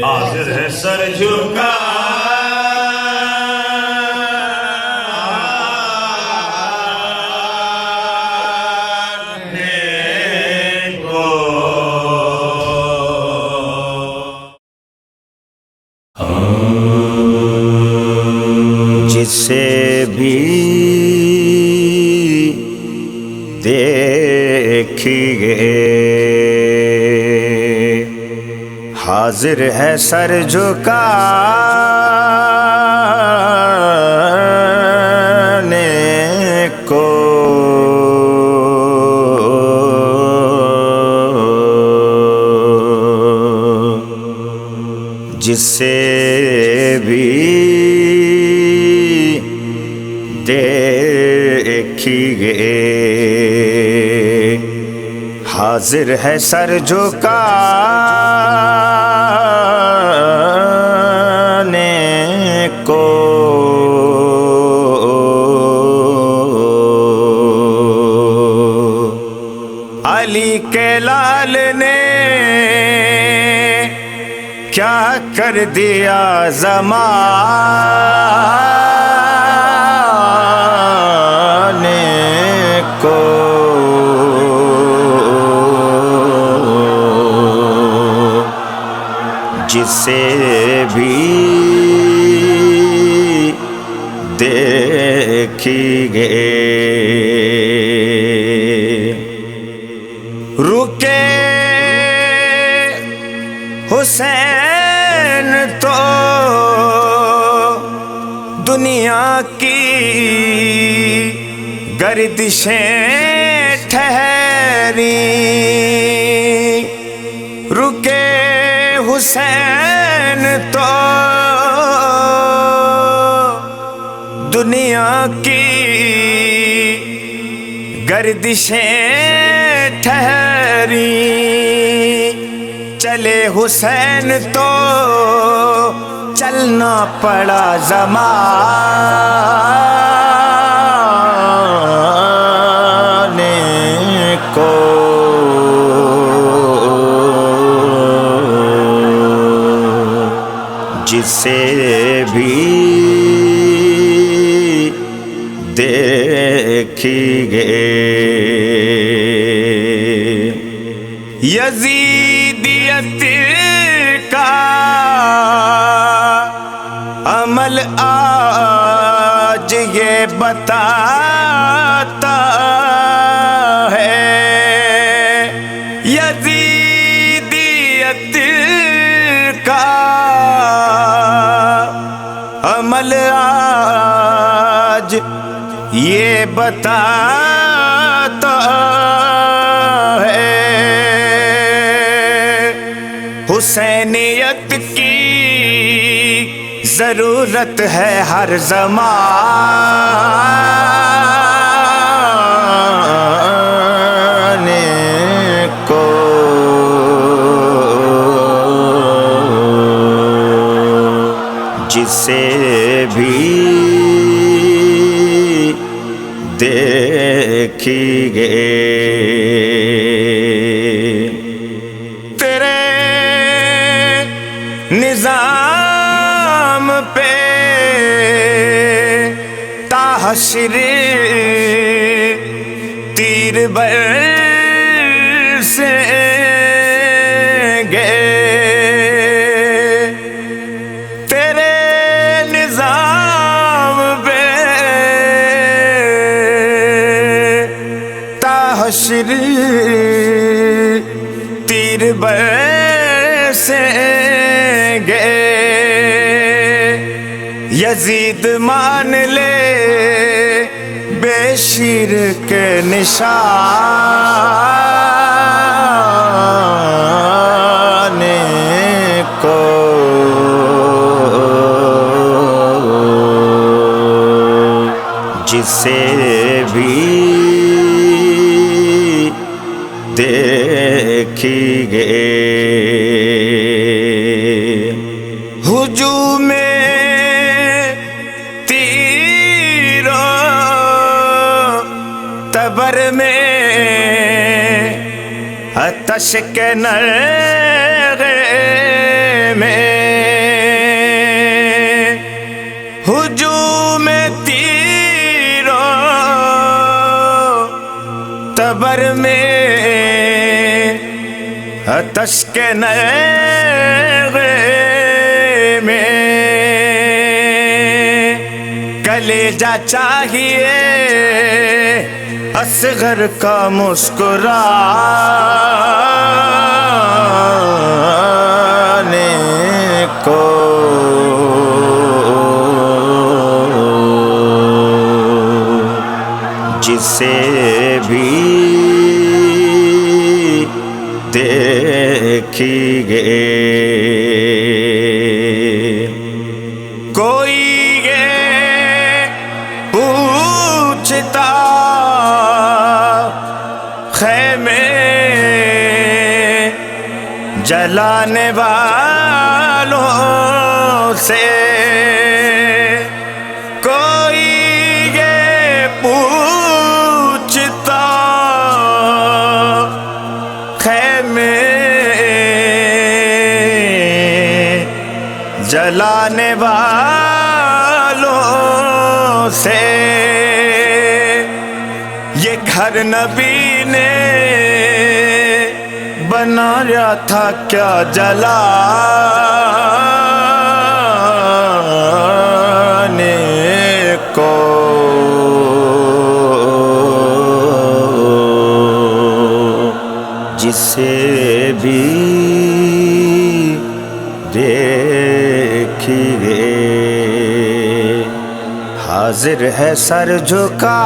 حاضر ہے سر جھکانے کو، جسے بھی دیکھیے حاضر ہے سر جھکانے کو، جسے بھی دیکھیے حاضر ہے سر جھکانے کو، علی کے لال نے کیا کر دیا زمانے کو، جسے بھی دیکھیے رکے حسین تو دنیا کی گردشیں ٹھہری، رکے حسین تو دنیا کی گردشیں ٹھہری، چلے حسین تو چلنا پڑا زمانے کو، جسے بھی دیکھیے یزیدیت کا عمل آج یہ بتاتا ہے، یزیدیت کا عمل آج یہ بتاتا ہے، حسینیت کی ضرورت ہے ہر زمانے کو، جسے بھی دیکھیے تیرے نظام پہ تاحشر تیر برسیں گے، تیرے نظام پہ تاحشر تیر برسیں گے، یزید مان لے بے شرک نشانے کو، جسے بھی دیکھیے ہجوم تشک نرغے میں ہجوم تیرو تبر میں تشک نرغے میں کلیجہ چاہیے اصغر کا مسکرانے کو جسے بھی دیکھی گئے کوئی پوچھتا خیمے جلانے والوں سے کوئی یہ پوچھتا خیمے جلانے والوں سے یہ گھر نبی نے بنایا تھا کیا جلانے کو جسے بھی دیکھیے حاضر ہے سر جھکا